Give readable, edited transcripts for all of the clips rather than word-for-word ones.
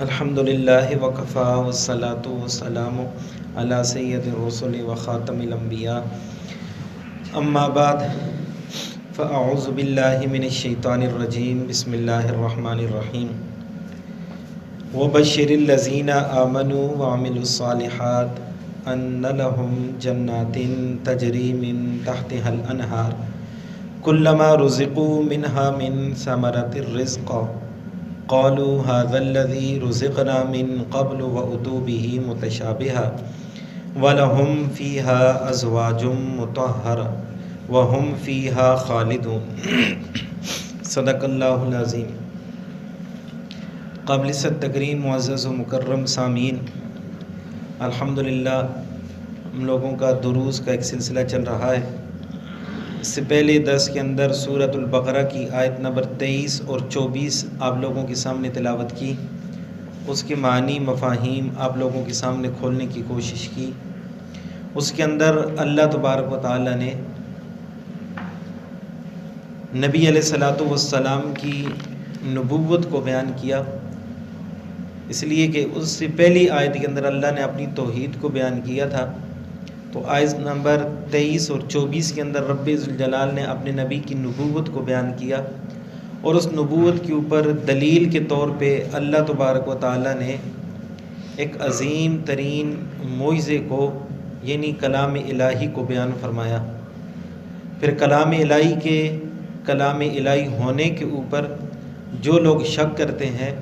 الحمدللہ وکفا والصلاۃ والسلام علی سید الرسل وخاتم الانبیاء اما بعد فاعوذ باللہ من الشیطان الرجیم بسم اللہ الرحمن الرحیم وبشر الذین آمنوا وعملوا الصالحات ان لهم جنات تجری من تحتها الانہار کلما رزقوا منها من ثمرۃ الرزق قالوا هذا الذي رزقنا من قبل وأتوا به متشابها ولهم فيها أزواج مطهرة وهم فيها خالدون صدق اللہ العظیم۔ قابل تکریم معزز و مکرم سامعین، الحمدللہ ہم لوگوں کا دروس کا ایک سلسلہ چل رہا ہے۔ اس سے پہلے درس کے اندر سورۃ البقرہ کی آیت نمبر 23 اور 24 آپ لوگوں کے سامنے تلاوت کی، اس کے معنی مفاہیم آپ لوگوں کے سامنے کھولنے کی کوشش کی۔ اس کے اندر اللہ تبارک و تعالی نے نبی علیہ الصلاۃ والسلام کی نبوت کو بیان کیا، اس لیے کہ اس سے پہلی آیت کے اندر اللہ نے اپنی توحید کو بیان کیا تھا، تو آیت نمبر 23 اور 24 کے اندر رب ذوالجلال نے اپنے نبی کی نبوت کو بیان کیا، اور اس نبوت کے اوپر دلیل کے طور پہ اللہ تبارک و تعالی نے ایک عظیم ترین معجزے کو یعنی کلام الہی کو بیان فرمایا۔ پھر کلام الہی ہونے کے اوپر جو لوگ شک کرتے ہیں،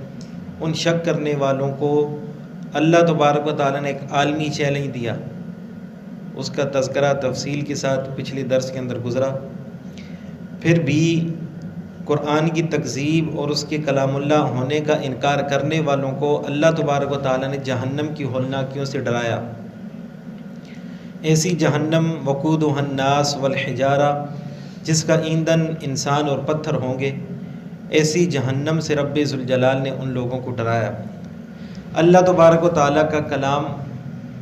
ان شک کرنے والوں کو اللہ تبارک و تعالی نے ایک عالمی چیلنج دیا، اس کا تذکرہ تفصیل کے ساتھ پچھلے درس کے اندر گزرا۔ پھر بھی قرآن کی تکذیب اور اس کے کلام اللہ ہونے کا انکار کرنے والوں کو اللہ تبارک و تعالی نے جہنم کی ہولناکیوں سے ڈرایا۔ ایسی جہنم وقودها الناس والحجارہ، جس کا ایندھن انسان اور پتھر ہوں گے، ایسی جہنم سے رب ذوالجلال نے ان لوگوں کو ڈرایا۔ اللہ تبارک و تعالی کا کلام،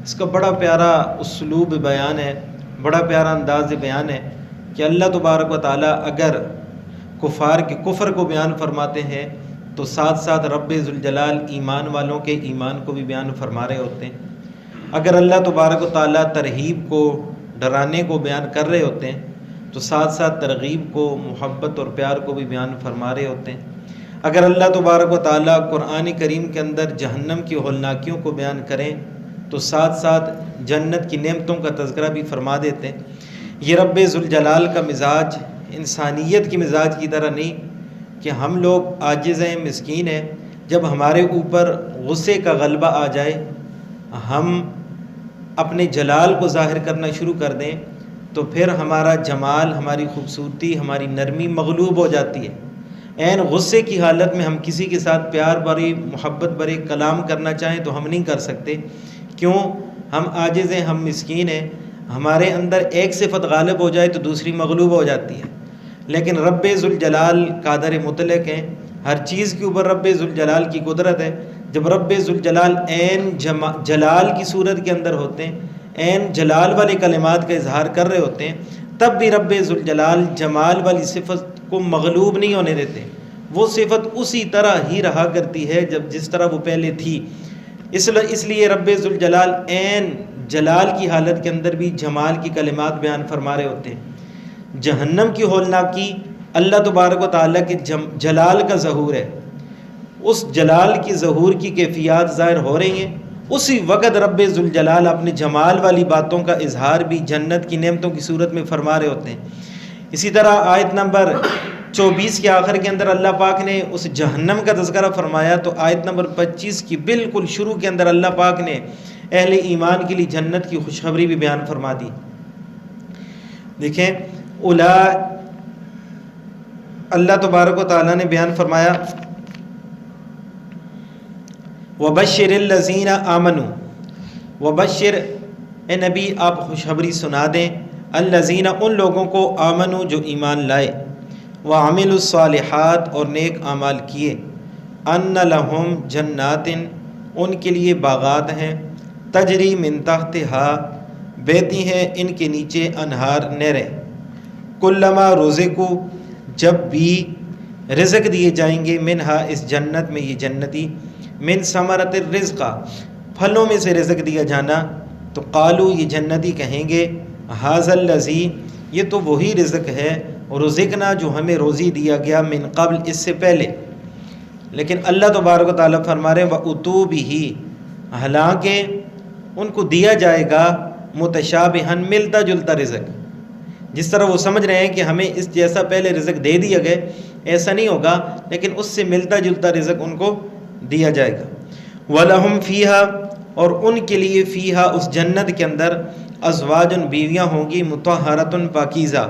اس کا بڑا پیارا اسلوب بیان ہے، بڑا پیارا انداز بیان ہے کہ اللہ تبارک و تعالیٰ اگر کفار کے کفر کو بیان فرماتے ہیں تو ساتھ ساتھ رب ذوالجلال ایمان والوں کے ایمان کو بھی بیان فرما رہے ہوتے ہیں۔ اگر اللہ تبارک و تعالیٰ ترہیب کو، ڈرانے کو بیان کر رہے ہوتے ہیں تو ساتھ ساتھ ترغیب کو، محبت اور پیار کو بھی بیان فرما رہے ہوتے ہیں۔ اگر اللہ تبارک و تعالیٰ قرآن کریم کے اندر جہنم کی ہولناکیوں کو بیان کریں تو ساتھ ساتھ جنت کی نعمتوں کا تذکرہ بھی فرما دیتے ہیں۔ یہ رب ذوالجلال کا مزاج انسانیت کی مزاج کی طرح نہیں کہ ہم لوگ عاجز ہیں، مسکین ہیں، جب ہمارے اوپر غصے کا غلبہ آ جائے، ہم اپنے جلال کو ظاہر کرنا شروع کر دیں تو پھر ہمارا جمال، ہماری خوبصورتی، ہماری نرمی مغلوب ہو جاتی ہے۔ عین غصے کی حالت میں ہم کسی کے ساتھ پیار بھری، محبت بھرے کلام کرنا چاہیں تو ہم نہیں کر سکتے۔ کیوں؟ ہم عاجز ہیں، ہم مسکین ہیں، ہمارے اندر ایک صفت غالب ہو جائے تو دوسری مغلوب ہو جاتی ہے۔ لیکن رب ذوالجلال قادر مطلق ہیں، ہر چیز کے اوپر رب ذوالجلال کی قدرت ہے۔ جب رب ذوالجلال عین جلال کی صورت کے اندر ہوتے ہیں، عین جلال والے کلمات کا اظہار کر رہے ہوتے ہیں، تب بھی رب ذوالجلال جمال والی صفت کو مغلوب نہیں ہونے دیتے، وہ صفت اسی طرح ہی رہا کرتی ہے جس طرح وہ پہلے تھی۔ اس لیے رب ذوالجلال عین جلال کی حالت کے اندر بھی جمال کی کلمات بیان فرما رہے ہوتے ہیں۔ جہنم کی ہولناکی اللہ تبارک و تعالیٰ کے جلال کا ظہور ہے، اس جلال کی ظہور کی کیفیات ظاہر ہو رہی ہیں، اسی وقت رب ذوالجلال اپنے جمال والی باتوں کا اظہار بھی جنت کی نعمتوں کی صورت میں فرما رہے ہوتے ہیں۔ اسی طرح آیت نمبر 24 کے آخر کے اندر اللہ پاک نے اس جہنم کا تذکرہ فرمایا، تو آیت نمبر 25 کی بالکل شروع کے اندر اللہ پاک نے اہل ایمان کے لیے جنت کی خوشخبری بھی بیان فرما دی۔ دیکھیں، اللہ تبارک و تعالیٰ نے بیان فرمایا وَبَشِّرِ الَّذِينَ آمَنُوا، وبشر اے نبی آپ خوشخبری سنا دیں، الذین ان لوگوں کو، آمنوا جو ایمان لائے، وعملوا الصالحات اور نیک اعمال کیے، ان لہم جنات ان کے لیے باغات ہیں، تجری من تحتها بہتی ہیں ان کے نیچے انہار نہریں، کلما رزقوا جب بھی رزق دیے جائیں گے، منہا اس جنت میں، یہ جنتی، من ثمرۃ الرزق پھلوں میں سے رزق دیا جانا، تو قالو یہ جنتی کہیں گے ھذا الذی یہ تو وہی رزق ہے، رزقنا جو ہمیں روزی دیا گیا، من قبل اس سے پہلے۔ لیکن اللہ تبارک و تعالیٰ فرما رہے ہیں وَأُتُوا بِهِ حالانکہ ان کو دیا جائے گا متشابہن ملتا جلتا رزق، جس طرح وہ سمجھ رہے ہیں کہ ہمیں اس جیسا پہلے رزق دے دیا گئے، ایسا نہیں ہوگا، لیکن اس سے ملتا جلتا رزق ان کو دیا جائے گا۔ وَلَهُمْ فِيهَا اور ان کے لیے فیہا اس جنت کے اندر ازواجن بیویاں ہوں گی، مطہرۃ پاکیزہ،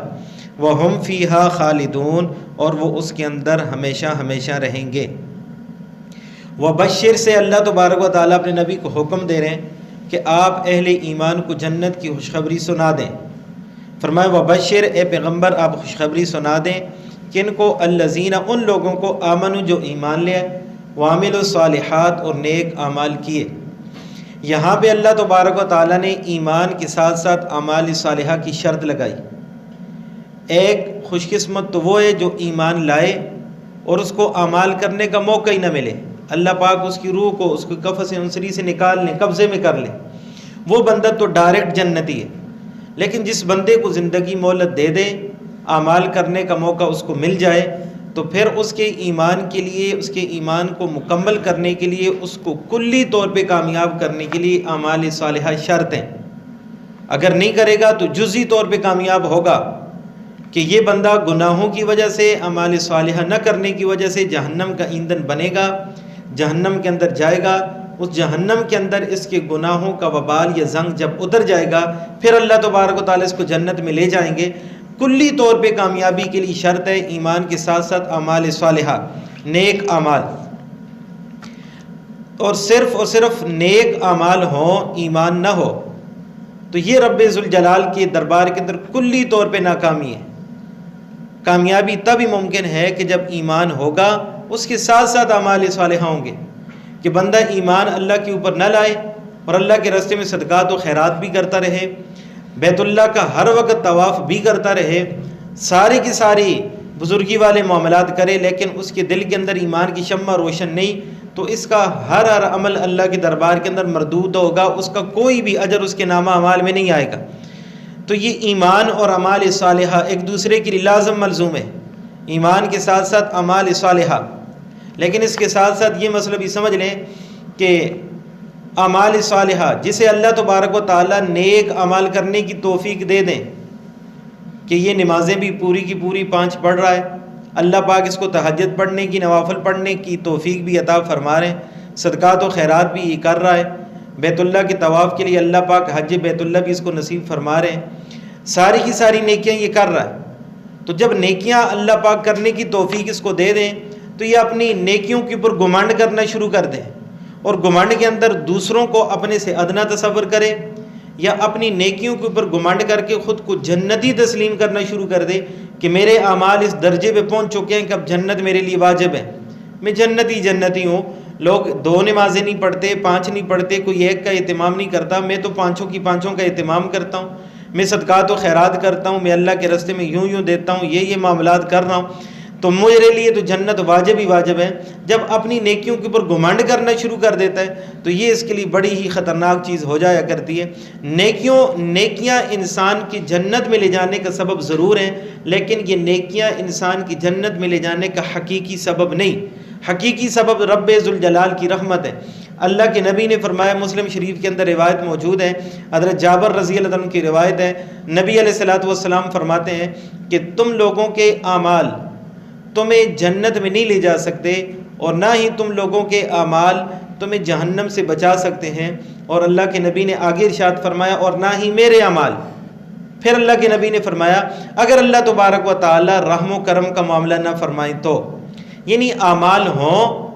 وَهُمْ فِيهَا خالدون اور وہ اس کے اندر ہمیشہ ہمیشہ رہیں گے۔ وبشر سے اللہ تبارک و تعالیٰ اپنے نبی کو حکم دے رہے ہیں کہ آپ اہل ایمان کو جنت کی خوشخبری سنا دیں۔ فرمایا وبشر اے پیغمبر آپ خوشخبری سنا دیں، کن کو؟ الذین ان لوگوں کو، آمنوا جو ایمان لے وعملوا الصالحات اور نیک اعمال کیے۔ یہاں پہ اللہ تبارک و تعالیٰ نے ایمان کے ساتھ ساتھ اعمال صالحہ کی شرط لگائی۔ ایک خوش قسمت تو وہ ہے جو ایمان لائے اور اس کو اعمال کرنے کا موقع ہی نہ ملے، اللہ پاک اس کی روح کو اس کو قفس عنصری سے نکال لیں، قبضے میں کر لیں، وہ بندہ تو ڈائریکٹ جنتی ہے۔ لیکن جس بندے کو زندگی مہلت دے دے، اعمال کرنے کا موقع اس کو مل جائے، تو پھر اس کے ایمان کے لیے، اس کے ایمان کو مکمل کرنے کے لیے، اس کو کلی طور پہ کامیاب کرنے کے لیے اعمال صالحہ شرط ہیں۔ اگر نہیں کرے گا تو جزئی طور پہ کامیاب ہوگا کہ یہ بندہ گناہوں کی وجہ سے، اعمال صالحہ نہ کرنے کی وجہ سے جہنم کا ایندھن بنے گا، جہنم کے اندر جائے گا، اس جہنم کے اندر اس کے گناہوں کا وبال یا زنگ جب اتر جائے گا، پھر اللہ تبارک و تعالیٰ اس کو جنت میں لے جائیں گے۔ کلی طور پہ کامیابی کے لیے شرط ہے ایمان کے ساتھ ساتھ اعمال صالحہ، نیک اعمال، اور صرف نیک اعمال ہوں، ایمان نہ ہو تو یہ رب ذوالجلال کے دربار کے اندر کلی طور پہ ناکامی ہے۔ کامیابی تب ہی ممکن ہے کہ جب ایمان ہوگا، اس کے ساتھ ساتھ اعمال صالحہ ہوں گے، کہ بندہ ایمان اللہ کے اوپر نہ لائے اور اللہ کے راستے میں صدقات و خیرات بھی کرتا رہے، بیت اللہ کا ہر وقت طواف بھی کرتا رہے، ساری کی ساری بزرگی والے معاملات کرے، لیکن اس کے دل کے اندر ایمان کی شمع روشن نہیں، تو اس کا ہر عمل اللہ کے دربار کے اندر مردود ہوگا، اس کا کوئی بھی اجر اس کے نامہ اعمال میں نہیں آئے گا۔ تو یہ ایمان اور اعمال صالحہ ایک دوسرے کے لیے لازم ملزوم ہے، ایمان کے ساتھ ساتھ اعمال صالحہ۔ لیکن اس کے ساتھ ساتھ یہ مسئلہ بھی سمجھ لیں کہ اعمال صالحہ جسے اللہ تبارک و تعالیٰ نیک عمل کرنے کی توفیق دے دیں، کہ یہ نمازیں بھی پوری کی پوری 5 پڑھ رہا ہے، اللہ پاک اس کو تہجد پڑھنے کی، نوافل پڑھنے کی توفیق بھی عطا فرما رہے ہیں، صدقات و خیرات بھی یہ کر رہا ہے، بیت اللہ کے طواف کے لیے اللہ پاک حج بیت اللہ بھی اس کو نصیب فرما رہے ہیں، ساری کی ساری نیکیاں یہ کر رہا ہے۔ تو جب نیکیاں اللہ پاک کرنے کی توفیق اس کو دے دیں تو یہ اپنی نیکیوں کے اوپر گمانڈ کرنا شروع کر دیں، اور گمانڈ کے اندر دوسروں کو اپنے سے ادنا تصور کرے، یا اپنی نیکیوں کے اوپر گمانڈ کر کے خود کو جنتی تسلیم کرنا شروع کر دے کہ میرے اعمال اس درجے پہ پہنچ چکے ہیں کہ اب جنت میرے لیے واجب ہے، میں جنتی ہوں۔ لوگ 2 نمازیں نہیں پڑھتے، 5 نہیں پڑھتے، کوئی ایک کا اہتمام نہیں کرتا، میں تو 5 کا اہتمام کرتا ہوں، میں صدقات و خیرات کرتا ہوں، میں اللہ کے راستے میں یوں دیتا ہوں، یہ معاملات کر رہا ہوں، تو میرے لیے تو جنت واجب ہی واجب ہے۔ جب اپنی نیکیوں کے اوپر گھمنڈ کرنا شروع کر دیتا ہے تو یہ اس کے لیے بڑی ہی خطرناک چیز ہو جایا کرتی ہے۔ نیکیاں انسان کی جنت میں لے جانے کا سبب ضرور ہیں، لیکن یہ نیکیاں انسان کی جنت میں لے جانے کا حقیقی سبب نہیں۔ حقیقی سبب رب ذوالجلال کی رحمت ہے۔ اللہ کے نبی نے فرمایا، مسلم شریف کے اندر روایت موجود ہے، حضرت جابر رضی اللہ عنہ کی روایت ہے، نبی علیہ الصلوۃ والسلام فرماتے ہیں کہ تم لوگوں کے اعمال تمہیں جنت میں نہیں لے جا سکتے، اور نہ ہی تم لوگوں کے اعمال تمہیں جہنم سے بچا سکتے ہیں۔ اور اللہ کے نبی نے آگے ارشاد فرمایا، اور نہ ہی میرے اعمال۔ پھر اللہ کے نبی نے فرمایا، اگر اللہ تبارک و تعالی رحم و کرم کا معاملہ نہ فرمائے تو، یعنی اعمال ہوں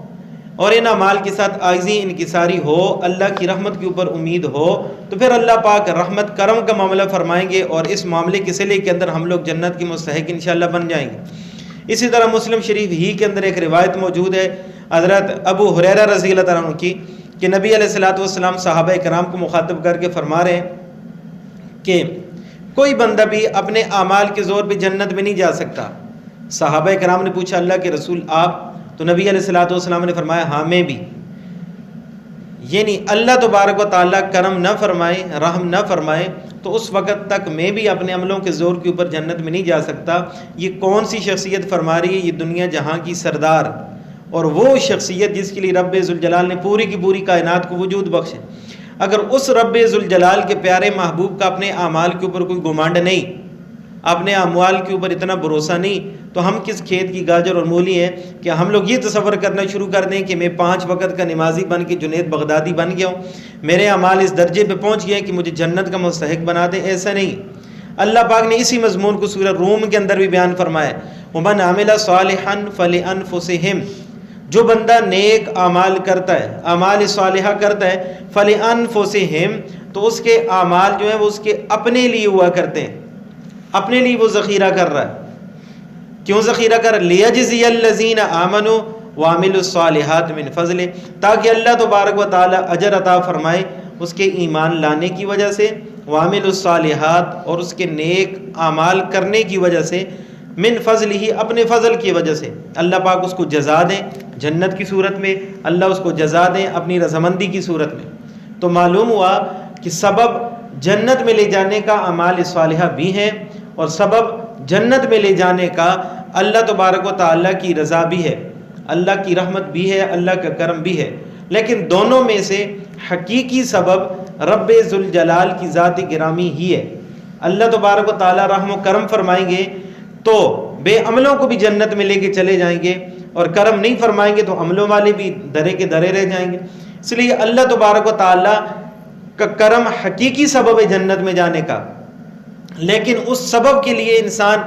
اور ان اعمال کے ساتھ عاجزی انکساری ہو، اللہ کی رحمت کے اوپر امید ہو، تو پھر اللہ پاک رحمت کرم کا معاملہ فرمائیں گے، اور اس معاملے کے صلے کے اندر ہم لوگ جنت کے مستحق انشاءاللہ بن جائیں گے۔ اسی طرح مسلم شریف ہی کے اندر ایک روایت موجود ہے حضرت ابو ہریرہ رضی اللہ عنہ کی، کہ نبی علیہ الصلوۃ والسلام صحابہ کرام کو مخاطب کر کے فرما رہے ہیں کہ کوئی بندہ بھی اپنے اعمال کے زور پہ جنت میں نہیں جا سکتا، صحابہ کرام نے پوچھا اللہ کے رسول آپ؟ تو نبی علیہ الصلوۃ والسلام نے فرمایا ہاں میں بھی. یعنی اللہ تبارک و تعالیٰ کرم نہ فرمائے، رحم نہ فرمائے تو اس وقت تک میں بھی اپنے عملوں کے زور کے اوپر جنت میں نہیں جا سکتا. یہ کون سی شخصیت فرما رہی ہے؟ یہ دنیا جہاں کی سردار اور وہ شخصیت جس کے لیے رب ذوالجلال نے پوری کی پوری کائنات کو وجود بخشے. اگر اس رب ذوالجلال کے پیارے محبوب کا اپنے اعمال کے اوپر کوئی گمانڈ نہیں، اپنے اموال کے اوپر اتنا بھروسہ نہیں، تو ہم کس کھیت کی گاجر اور مولی ہیں کہ ہم لوگ یہ تصور کرنا شروع کر دیں کہ میں 5 وقت کا نمازی بن کے جنید بغدادی بن گیا ہوں، میرے اعمال اس درجے پہ پہنچ گئے کہ مجھے جنت کا مستحق بنا دیں. ایسا نہیں. اللہ پاک نے اسی مضمون کو سورہ روم کے اندر بھی بیان فرمایا، وَمَنْ عَمِلَ صَالِحًا فَلِأَنفُسِهِمْ. جو بندہ نیک اعمال کرتا ہے، اعمال صالحہ کرتا ہے، فَلِأَنفُسِهِمْ، تو اس کے اعمال جو ہیں وہ اس کے اپنے لیے ہوا کرتے ہیں، اپنے لیے وہ ذخیرہ کر رہا ہے. کیوں ذخیرہ کر رہا ہے؟ لِيَجْزِيَ الَّذِينَ آمَنُوا وَعَمِلُوا الصَّالِحَاتِ مِنْ فَضْلِهِ، تاکہ اللہ تبارک و تعالی اجر عطا فرمائے اس کے ایمان لانے کی وجہ سے، وَعَمِلُوا الصَّالِحَاتِ، اور اس کے نیک اعمال کرنے کی وجہ سے، من فضلہ، اپنے فضل کی وجہ سے. اللہ پاک اس کو جزا دیں جنت کی صورت میں، اللہ اس کو جزا دیں اپنی رضامندی کی صورت میں. تو معلوم ہوا کہ سبب جنت میں لے جانے کا اعمال صالحہ بھی ہیں، اور سبب جنت میں لے جانے کا اللہ تبارک و تعالیٰ کی رضا بھی ہے، اللہ کی رحمت بھی ہے، اللہ کا کرم بھی ہے. لیکن دونوں میں سے حقیقی سبب رب ذوالجلال کی ذات گرامی ہی ہے. اللہ تبارک و تعالیٰ رحم و کرم فرمائیں گے تو بے عملوں کو بھی جنت میں لے کے چلے جائیں گے، اور کرم نہیں فرمائیں گے تو عملوں والے بھی درے کے درے رہ جائیں گے. اس لیے اللہ تبارک و تعالیٰ کا کرم حقیقی سبب ہے جنت میں جانے کا. لیکن اس سبب کے لیے انسان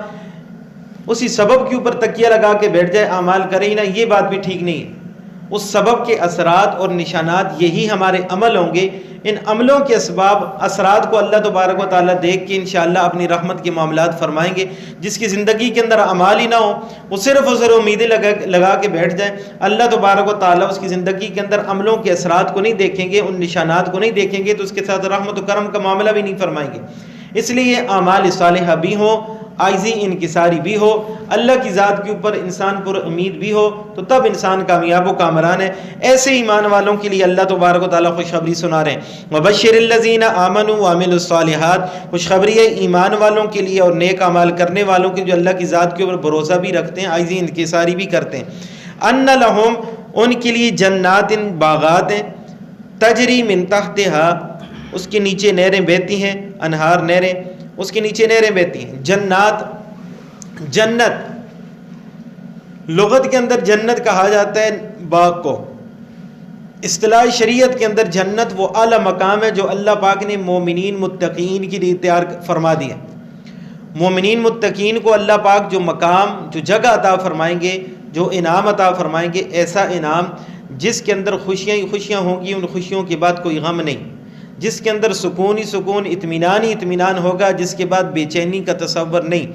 اسی سبب کے اوپر تکیہ لگا کے بیٹھ جائے، اعمال کرے ہی نہ، یہ بات بھی ٹھیک نہیں ہے. اس سبب کے اثرات اور نشانات یہی ہمارے عمل ہوں گے. ان عملوں کے اسباب اثرات کو اللہ تبارک و تعالیٰ دیکھ کے انشاءاللہ اپنی رحمت کے معاملات فرمائیں گے. جس کی زندگی کے اندر اعمال ہی نہ ہو، وہ صرف اور صرف امیدیں لگا کے بیٹھ جائیں، اللہ تبارک و تعالیٰ اس کی زندگی کے اندر عملوں کے اثرات کو نہیں دیکھیں گے، ان نشانات کو نہیں دیکھیں گے، تو اس کے ساتھ رحمت و کرم کا معاملہ بھی نہیں فرمائیں گے. اس لیے اعمال صالحہ بھی ہوں، عاجزی انکساری بھی ہو، اللہ کی ذات کے اوپر انسان پر امید بھی ہو، تو تب انسان کامیاب و کامران ہے. ایسے ایمان والوں کے لیے اللہ تبارک و تعالیٰ خوشخبری سنا رہے ہیں. وَبَشِّرِ الَّذِينَ آمَنُوا وَعَمِلُوا الصَّالِحَاتِ، خوشخبری ہے ایمان والوں کے لیے اور نیک اعمال کرنے والوں کے، جو اللہ کی ذات کے اوپر بھروسہ بھی رکھتے ہیں، عاجزی انکساری بھی کرتے ہیں. أَنَّ لَهُمْ، ان کے لیے جنات، باغات ہیں، تجری من تحتها، اس کے نیچے نہریں بہتی ہیں، انہار نہریں، اس کے نیچے نہریں بہتی ہیں. جنات، جنت لغت کے اندر جنت کہا جاتا ہے باغ کو. اصطلاح شریعت کے اندر جنت وہ اعلیٰ مقام ہے جو اللہ پاک نے مومنین متقین کے لیے تیار فرما دیا. مومنین متقین کو اللہ پاک جو مقام، جو جگہ عطا فرمائیں گے، جو انعام عطا فرمائیں گے، ایسا انعام جس کے اندر خوشیاں ہی خوشیاں ہوں گی، ان خوشیوں کے بعد کوئی غم نہیں، جس کے اندر سکون ہی سکون، اطمینان ہی اطمینان ہوگا، جس کے بعد بے چینی کا تصور نہیں،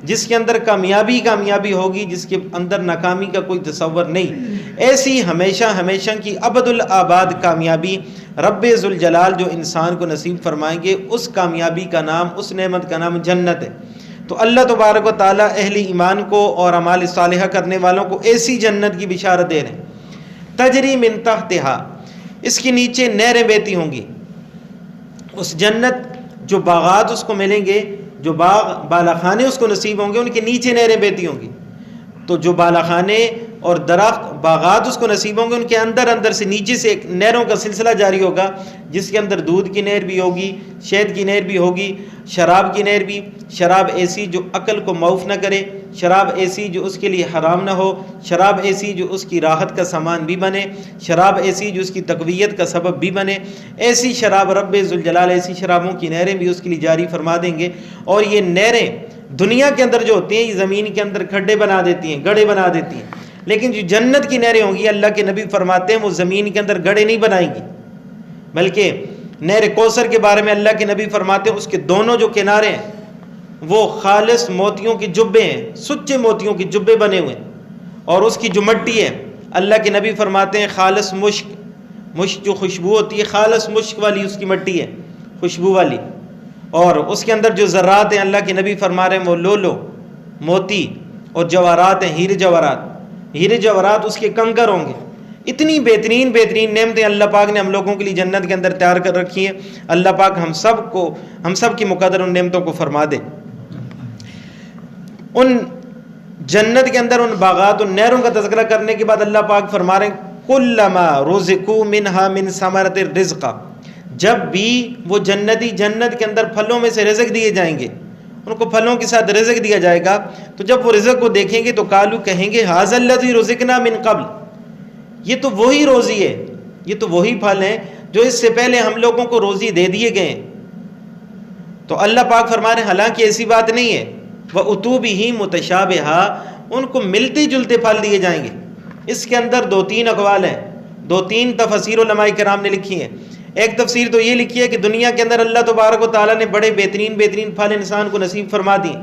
جس کے اندر کامیابی کامیابی ہوگی، جس کے اندر ناکامی کا کوئی تصور نہیں. ایسی ہمیشہ ہمیشہ کی ابد الآباد کامیابی رب ذوالجلال جو انسان کو نصیب فرمائیں گے، اس کامیابی کا نام، اس نعمت کا نام جنت ہے. تو اللہ تبارک و تعالیٰ اہل ایمان کو اور اعمال صالحہ کرنے والوں کو ایسی جنت کی بشارت دے رہے ہیں. تجری من تحتہا، اس کے نیچے نہریں بہتی ہوں گی. اس جنت جو باغات اس کو ملیں گے، جو باغ بالا خانے اس کو نصیب ہوں گے، ان کے نیچے نہریں بہتی ہوں گی. تو جو بالا خانے اور درخت باغات اس کو نصیب ہوں گے، ان کے اندر سے نیچے سے ایک نہروں کا سلسلہ جاری ہوگا، جس کے اندر دودھ کی نہر بھی ہوگی، شہد کی نہر بھی ہوگی، شراب کی نہر بھی. شراب ایسی جو عقل کو معاف نہ کرے، شراب ایسی جو اس کے لیے حرام نہ ہو، شراب ایسی جو اس کی راحت کا سامان بھی بنے، شراب ایسی جو اس کی تقویت کا سبب بھی بنے. ایسی شراب رب ذوالجلال ایسی شرابوں کی نہریں بھی اس کے لیے جاری فرما دیں گے. اور یہ نہریں دنیا کے اندر جو ہوتی ہیں، یہ زمین کے اندر کھڈے بنا دیتی ہیں، گڑھے بنا دیتی ہیں. لیکن جو جنت کی نہریں ہوں گی، اللہ کے نبی فرماتے ہیں وہ زمین کے اندر گڑھے نہیں بنائیں گی، بلکہ نہر کوثر کے بارے میں اللہ کے نبی فرماتے ہیں اس کے دونوں جو کنارے ہیں وہ خالص موتیوں کے جبے ہیں، سچے موتیوں کے جبے بنے ہوئے ہیں. اور اس کی جو مٹی ہے، اللہ کے نبی فرماتے ہیں خالص مشک جو خوشبو ہوتی ہے، خالص مشک والی اس کی مٹی ہے، خوشبو والی. اور اس کے اندر جو ذرات ہیں، اللہ کے نبی فرما رہے ہیں وہ لولو، موتی اور جواہرات ہیں، ہیرے جواہرات اس کے کنکر ہوں گے۔ اتنی بہترین بہترین نعمتیں اللہ پاک نے ہم لوگوں کے لیے جنت کے اندر تیار کر رکھی ہیں۔ اللہ پاک ہم سب کی مقدر ان نعمتوں کو فرما دے۔ ان جنت کے اندر ان باغات، ان نہروں کا تذکرہ کرنے کے بعد اللہ پاک فرما رہے ہیں کلما رزقوا منها من ثمرۃ الرزق، جب بھی وہ جنتی جنت کے اندر پھلوں میں سے رزق دیے جائیں گے، ان کو پھلوں کے ساتھ رزق دیا جائے گا، تو جب وہ رزق کو دیکھیں گے تو قالو کہیں گے ھذا الذی رزقنا من قبل، یہ تو وہی روزی ہے، یہ تو وہی پھل ہیں جو اس سے پہلے ہم لوگوں کو روزی دے دیے گئے ہیں۔ تو اللہ پاک فرما رہے ہیں حالانکہ ایسی بات نہیں ہے، وَأُتُوا بِهِ مُتَشَابِهًا، ان کو ملتے جلتے پھل دیے جائیں گے۔ اس کے اندر 2-3 اقوال ہیں، 2-3 تفاسیر علماء کرام نے لکھی ہیں۔ ایک تفسیر تو یہ لکھی ہے کہ دنیا کے اندر اللہ تبارک و تعالیٰ نے بڑے بہترین بہترین پھل انسان کو نصیب فرما دیے،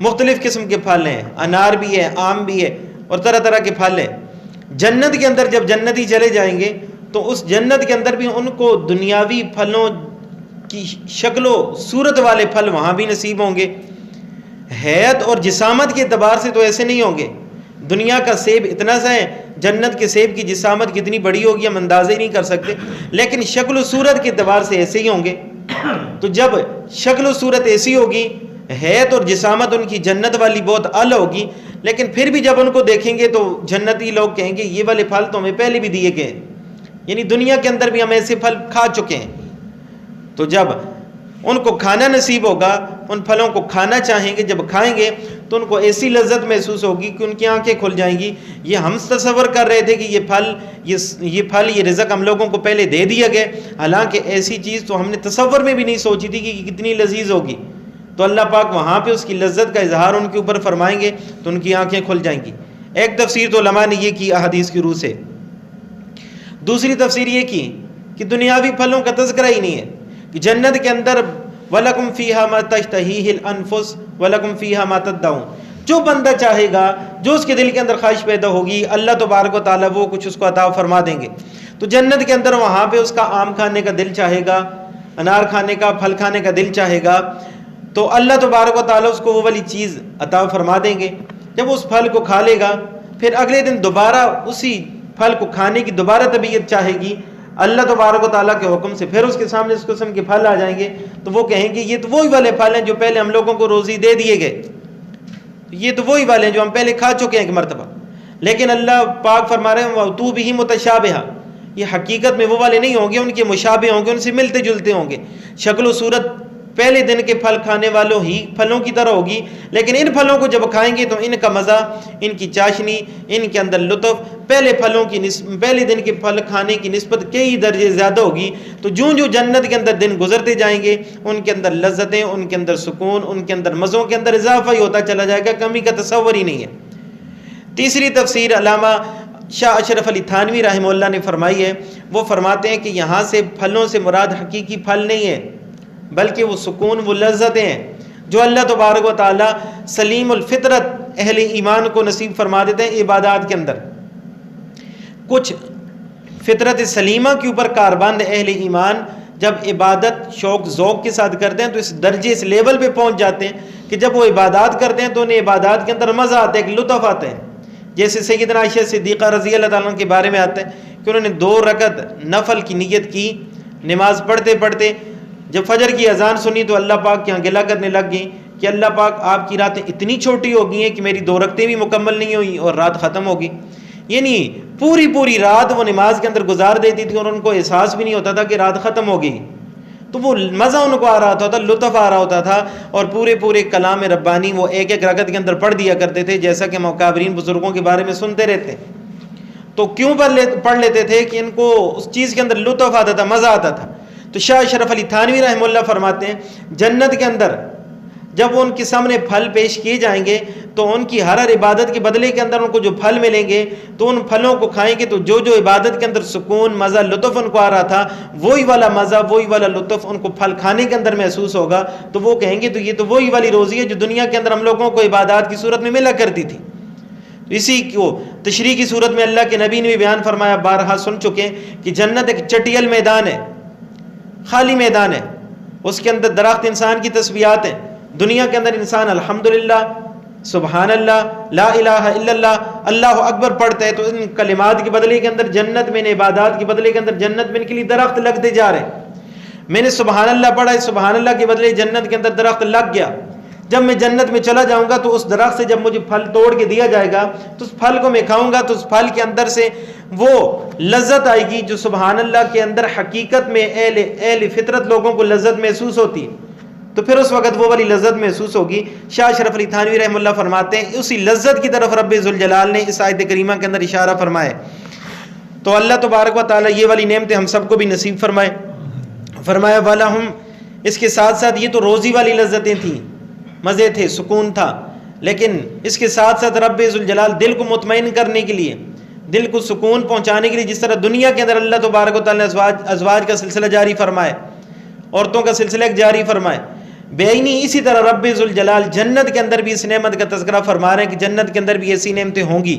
مختلف قسم کے پھل ہیں، انار بھی ہے، آم بھی ہے، اور طرح طرح کے پھل ہیں۔ جنت کے اندر جب جنتی چلے جائیں گے تو اس جنت کے اندر بھی ان کو دنیاوی پھلوں کی شکل و صورت والے پھل وہاں بھی نصیب ہوں گے۔ حیت اور جسامت کے اعتبار سے تو ایسے نہیں ہوں گے، دنیا کا سیب اتنا سا ہے، جنت کے سیب کی جسامت کتنی بڑی ہوگی ہم اندازے نہیں کر سکتے، لیکن شکل و صورت کے اعتبار سے ایسے ہی ہوں گے۔ تو جب شکل و صورت ایسی ہوگی، حیت اور جسامت ان کی جنت والی بہت اعلیٰ ہوگی، لیکن پھر بھی جب ان کو دیکھیں گے تو جنتی لوگ کہیں گے یہ والے پھل تو ہمیں پہلے بھی دیے گئے، یعنی دنیا کے اندر بھی ہم ایسے پھل کھا چکے ہیں۔ تو جب ان کو کھانا نصیب ہوگا، ان پھلوں کو کھانا چاہیں گے، جب کھائیں گے تو ان کو ایسی لذت محسوس ہوگی کہ ان کی آنکھیں کھل جائیں گی۔ یہ ہم تصور کر رہے تھے کہ یہ رزق ہم لوگوں کو پہلے دے دیا گیا، حالانکہ ایسی چیز تو ہم نے تصور میں بھی نہیں سوچی تھی کہ کتنی لذیذ ہوگی۔ تو اللہ پاک وہاں پہ اس کی لذت کا اظہار ان کے اوپر فرمائیں گے تو ان کی آنکھیں کھل جائیں گی۔ ایک تفسیر تو علماء نے یہ کی احادیث کی روح سے۔ دوسری تفسیر یہ کی کہ دنیاوی پھلوں کا تذکرہ ہی نہیں ہے، کہ جنت کے اندر وَلَكُمْ فِيهَا مَا تَشْتَهِيهِ الْأَنفُسُ وَلَكُمْ فِيهَا مَا تَدَّعُونَ، جو بندہ چاہے گا، جو اس کے دل کے اندر خواہش پیدا ہوگی، اللہ تبارک و تعالیٰ وہ کچھ اس کو عطا فرما دیں گے۔ تو جنت کے اندر وہاں پہ اس کا آم کھانے کا دل چاہے گا، انار کھانے کا، پھل کھانے کا دل چاہے گا، تو اللہ تبارک و تعالیٰ اس کو وہ والی چیز عطا فرما دیں گے۔ جب اس پھل کو کھا لے گا، پھر اگلے دن دوبارہ اسی پھل کو کھانے کی دوبارہ طبیعت چاہے گی، اللہ تبارک و تعالیٰ کے حکم سے پھر اس کے سامنے اس قسم کے پھل آ جائیں گے، تو وہ کہیں گے یہ تو وہی والے پھل ہیں جو پہلے ہم لوگوں کو روزی دے دیے گئے، یہ تو وہی والے ہیں جو ہم پہلے کھا چکے ہیں ایک مرتبہ۔ لیکن اللہ پاک فرما رہے ہیں وَأُتُوا بِهِ مُتَشَابِهًا، یہ حقیقت میں وہ والے نہیں ہوں گے، ان کے مشابہ ہوں گے، ان سے ملتے جلتے ہوں گے، شکل و صورت پہلے دن کے پھل کھانے والوں ہی پھلوں کی طرح ہوگی، لیکن ان پھلوں کو جب کھائیں گے تو ان کا مزہ، ان کی چاشنی، ان کے اندر لطف پہلے دن کے پھل کھانے کی نسبت کئی درجے زیادہ ہوگی۔ تو جو جنت کے اندر دن گزرتے جائیں گے، ان کے اندر لذتیں، ان کے اندر سکون، ان کے اندر مزوں کے اندر اضافہ ہی ہوتا چلا جائے گا، کمی کا تصور ہی نہیں ہے۔ تیسری تفسیر علامہ شاہ اشرف علی تھانوی رحمہ اللہ نے فرمائی ہے، وہ فرماتے ہیں کہ یہاں سے پھلوں سے مراد حقیقی پھل نہیں ہے، بلکہ وہ سکون، وہ لذتیں ہیں جو اللہ تبارک و تعالیٰ سلیم الفطرت اہل ایمان کو نصیب فرما دیتے ہیں عبادات کے اندر۔ کچھ فطرت سلیمہ کے اوپر کاربند اہل ایمان جب عبادت شوق ذوق کے ساتھ کرتے ہیں تو اس درجے، اس لیول پہ پہنچ جاتے ہیں کہ جب وہ عبادات کرتے ہیں تو انہیں عبادات کے اندر مزہ آتا ہے، ایک لطف آتا ہے۔ جیسے سیدنا عائشہ صدیقہ رضی اللہ تعالیٰ عنہ کے بارے میں آتا ہے کہ انہوں نے 2 رکعت نفل کی نیت کی، نماز پڑھتے پڑھتے جب فجر کی اذان سنی تو اللہ پاک کے یہاں گلہ کرنے لگ گئیں کہ اللہ پاک آپ کی راتیں اتنی چھوٹی ہو گئی ہیں کہ میری 2 رکعتیں بھی مکمل نہیں ہوئی اور رات ختم ہوگی۔ یعنی پوری رات وہ نماز کے اندر گزار دیتی تھی اور ان کو احساس بھی نہیں ہوتا تھا کہ رات ختم ہو گئی۔ تو وہ مزہ ان کو آ رہا ہوتا تھا، لطف آ رہا ہوتا تھا، اور پورے کلام ربانی وہ ایک رکعت کے اندر پڑھ دیا کرتے تھے، جیسا کہ مکابرین بزرگوں کے بارے میں سنتے رہتے ہیں۔ تو کیوں پڑھ لیتے تھے کہ ان کو اس چیز کے اندر لطف آتا تھا، مزہ آتا تھا۔ تو شاہ اشرف علی تھانوی رحمہ اللہ فرماتے ہیں جنت کے اندر جب وہ ان کے سامنے پھل پیش کیے جائیں گے تو ان کی ہر عبادت کے بدلے کے اندر ان کو جو پھل ملیں گے تو ان پھلوں کو کھائیں گے تو جو عبادت کے اندر سکون، مزہ، لطف ان کو آ رہا تھا، وہی والا مزہ، وہی والا لطف ان کو پھل کھانے کے اندر محسوس ہوگا۔ تو وہ کہیں گے تو یہ تو وہی والی روزی ہے جو دنیا کے اندر ہم لوگوں کو عبادات کی صورت میں ملا کرتی تھی۔ اسی کو تشریح کی صورت میں اللہ کے نبی نے بھی بیان فرمایا، بارہا سن چکے ہیں کہ جنت ایک چٹیل میدان ہے، خالی میدان ہے، اس کے اندر درخت انسان کی تسبیحات ہیں۔ دنیا کے اندر انسان الحمدللہ سبحان اللہ، لا الہ الا اللہ، اللہ اکبر پڑھتا ہے تو ان کلمات کے بدلے کے اندر جنت میں، ان عبادات کے بدلے کے اندر جنت میں ان کے لیے درخت لگتے جا رہے ہیں۔ میں نے سبحان اللہ پڑھا ہے، سبحان اللہ کے بدلے جنت کے اندر درخت لگ گیا۔ جب میں جنت میں چلا جاؤں گا تو اس درخت سے جب مجھے پھل توڑ کے دیا جائے گا تو اس پھل کو میں کھاؤں گا تو اس پھل کے اندر سے وہ لذت آئے گی جو سبحان اللہ کے اندر حقیقت میں اہل فطرت لوگوں کو لذت محسوس ہوتی ہے، تو پھر اس وقت وہ والی لذت محسوس ہوگی۔ شاہ اشرف علی تھانوی رحمہ اللہ فرماتے ہیں اسی لذت کی طرف رب ذوالجلال نے اس آیت کریمہ کے اندر اشارہ فرمایا۔ تو اللہ تبارک و تعالیٰ یہ والی نعمتیں ہم سب کو بھی نصیب فرمائے۔ فرمایا وَلَهُمْ، اس کے ساتھ ساتھ یہ تو روزی والی لذتیں تھیں، مزے تھے، سکون تھا، لیکن اس کے ساتھ ساتھ رب ذوالجلال دل کو مطمئن کرنے کے لیے، دل کو سکون پہنچانے کے لیے، جس طرح دنیا کے اندر اللہ تبارک و تعالیٰ نے ازواج کا سلسلہ جاری فرمائے، عورتوں کا سلسلہ جاری فرمائے، بےعینی اسی طرح رب ذوالجلال جنت کے اندر بھی اس نعمت کا تذکرہ فرما رہے ہیں کہ جنت کے اندر بھی ایسی نعمتیں ہوں گی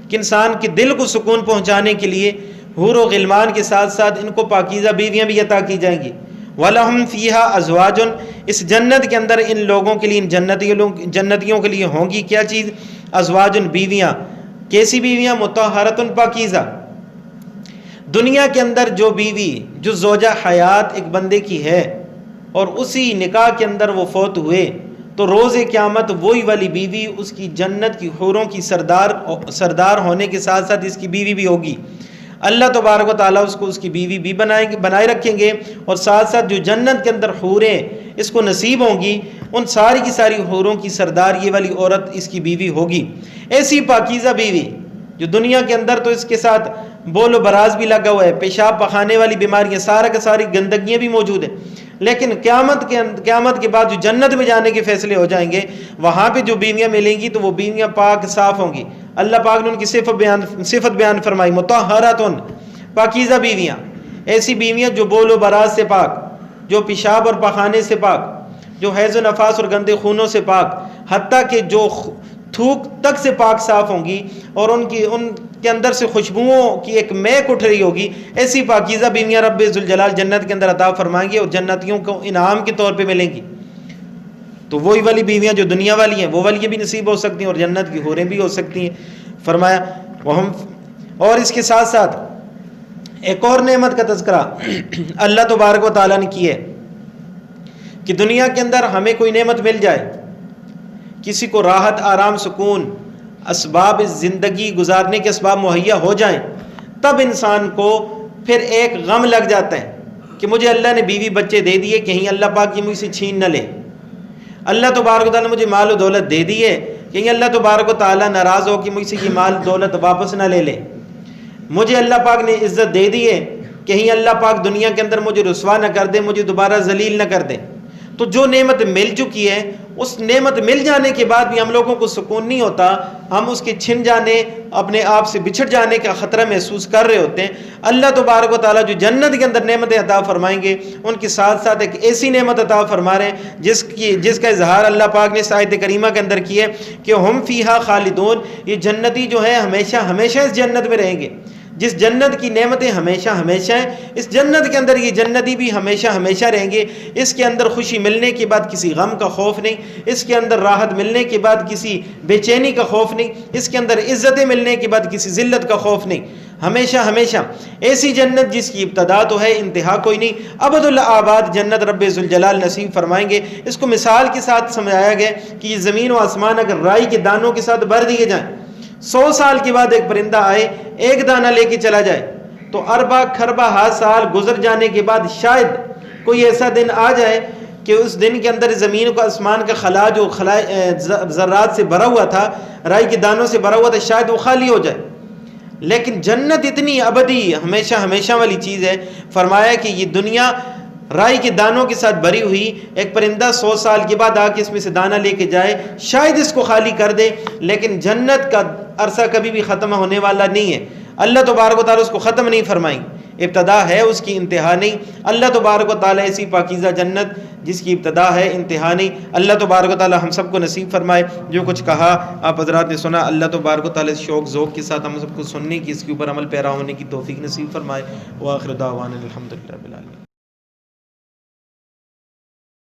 کہ انسان کے دل کو سکون پہنچانے کے لیے حور و غلمان کے ساتھ ساتھ ان کو پاکیزہ بیویاں بھی عطا کی جائیں گی۔ وَلَهُمْ فِيهَا أَزْوَاجٌ، اس جنت کے اندر ان لوگوں کے لیے، ان جنتیوں کے لیے ہوں گی کیا چیز؟ ازواجن، بیویاں۔ کیسی بیویاں؟ مطہرۃ، پاکیزہ۔ دنیا کے اندر جو بیوی، جو زوجہ حیات ایک بندے کی ہے اور اسی نکاح کے اندر وہ فوت ہوئے تو روز قیامت وہی والی بیوی اس کی جنت کی حوروں کی سردار ہونے کے ساتھ ساتھ اس کی بیوی بھی ہوگی۔ اللہ تبارک و تعالیٰ اس کو اس کی بیوی بھی بنائے رکھیں گے، اور ساتھ ساتھ جو جنت کے اندر حوریں اس کو نصیب ہوں گی ان ساری کی ساری حوروں کی سردار یہ والی عورت اس کی بیوی ہوگی۔ ایسی پاکیزہ بیوی جو دنیا کے اندر تو اس کے ساتھ بول و براز بھی لگا ہوا ہے، پیشاب پخانے والی بیماریاں، سارا کے ساری گندگیاں بھی موجود ہیں، لیکن قیامت کے بعد جو جنت میں جانے کے فیصلے ہو جائیں گے وہاں پہ جو بیویاں ملیں گی تو وہ بیویاں پاک صاف ہوں گی۔ اللہ پاک نے ان کی صفت بیان فرمائی، مطہراتن، پاکیزہ بیویاں، ایسی بیویاں جو بول و براز سے پاک، جو پیشاب اور پخانے سے پاک، جو حیض و نفاس اور گندے خونوں سے پاک، حتیٰ کہ جو تھوک تک سے پاک صاف ہوں گی، اور ان کے اندر سے خوشبوؤں کی ایک مہک اٹھ رہی ہوگی۔ ایسی پاکیزہ بیویاں رب ذوالجلال جنت کے اندر عطا فرمائیں گے اور جنتیوں کو انعام کے طور پہ ملیں گی۔ تو وہی والی بیویاں جو دنیا والی ہیں وہ والی بھی نصیب ہو سکتی ہیں اور جنت کی حوریں بھی ہو سکتی ہیں۔ فرمایا اور اس کے ساتھ ساتھ ایک اور نعمت کا تذکرہ اللہ تبارک و تعالیٰ نے کی ہے کہ دنیا کے اندر ہمیں کوئی نعمت مل جائے، کسی کو راحت، آرام، سکون، اسباب زندگی گزارنے کے اسباب مہیا ہو جائیں، تب انسان کو پھر ایک غم لگ جاتا ہے کہ مجھے اللہ نے بیوی بچے دے دیے، کہیں اللہ پاک یہ مجھ سے چھین نہ لے۔ اللہ تبارک و تعالیٰ نے مجھے مال و دولت دے دی ہے، کہیں اللہ تبارک و تعالیٰ ناراض ہو کہ مجھ سے یہ مال دولت واپس نہ لے لے۔ مجھے اللہ پاک نے عزت دے دی ہے، کہیں اللہ پاک دنیا کے اندر مجھے رسوا نہ کر دے، مجھے دوبارہ ذلیل نہ کر دے۔ تو جو نعمت مل چکی ہے اس نعمت مل جانے کے بعد بھی ہم لوگوں کو سکون نہیں ہوتا، ہم اس کے چھن جانے، اپنے آپ سے بچھڑ جانے کا خطرہ محسوس کر رہے ہوتے ہیں۔ اللہ تبارک و تعالیٰ جو جنت کے اندر نعمتیں عطا فرمائیں گے ان کے ساتھ ساتھ ایک ایسی نعمت عطا فرما رہے ہیں جس کا اظہار اللہ پاک نے اس آیت کریمہ کے اندر کیا ہے کہ ہم فیہا خالدون، یہ جنتی جو ہے ہمیشہ ہمیشہ اس جنت میں رہیں گے۔ جس جنت کی نعمتیں ہمیشہ ہمیشہ ہیں، اس جنت کے اندر یہ جنتی بھی ہمیشہ ہمیشہ رہیں گے۔ اس کے اندر خوشی ملنے کے بعد کسی غم کا خوف نہیں، اس کے اندر راحت ملنے کے بعد کسی بے چینی کا خوف نہیں، اس کے اندر عزتیں ملنے کے بعد کسی ذلت کا خوف نہیں، ہمیشہ ہمیشہ ایسی جنت جس کی ابتدا تو ہے انتہا کوئی نہیں، ابد الآباد جنت رب ذوالجلال نصیب فرمائیں گے۔ اس کو مثال کے ساتھ سمجھایا گیا کہ یہ زمین و آسمان اگر رائی کے دانوں کے ساتھ بھر دیے جائیں، 100 سال کے بعد ایک پرندہ آئے ایک دانہ لے کے چلا جائے تو اربع کھربہ سال گزر جانے کے بعد شاید کوئی ایسا دن آ جائے کہ اس دن کے اندر زمین کو آسمان کا خلا جو ذرات سے بھرا ہوا تھا، رائی کے دانوں سے بھرا ہوا تھا، شاید وہ خالی ہو جائے۔ لیکن جنت اتنی ابدی ہمیشہ ہمیشہ والی چیز ہے، فرمایا کہ یہ دنیا رائی کے دانوں کے ساتھ بھری ہوئی، ایک پرندہ 100 سال کے بعد آ کے اس میں سے دانہ لے کے جائے، شاید اس کو خالی کر دے، لیکن جنت کا عرصہ کبھی بھی ختم ہونے والا نہیں ہے۔ اللہ تبارک و تعالیٰ اس کو ختم نہیں فرمائیں، ابتدا ہے اس کی انتہا نہیں۔ اللہ تبارک و تعالیٰ ایسی پاکیزہ جنت جس کی ابتدا ہے انتہا نہیں، اللہ تبارک و تعالیٰ ہم سب کو نصیب فرمائے۔ جو کچھ کہا آپ حضرات نے سنا، اللہ تبارک و تعالیٰ شوق ذوق کے ساتھ ہم سب کو سننے کی، اس کے اوپر عمل پیرا ہونے کی توفیق نصیب فرمائے۔ وآخر دعوانا الحمدللہ رب العالمین۔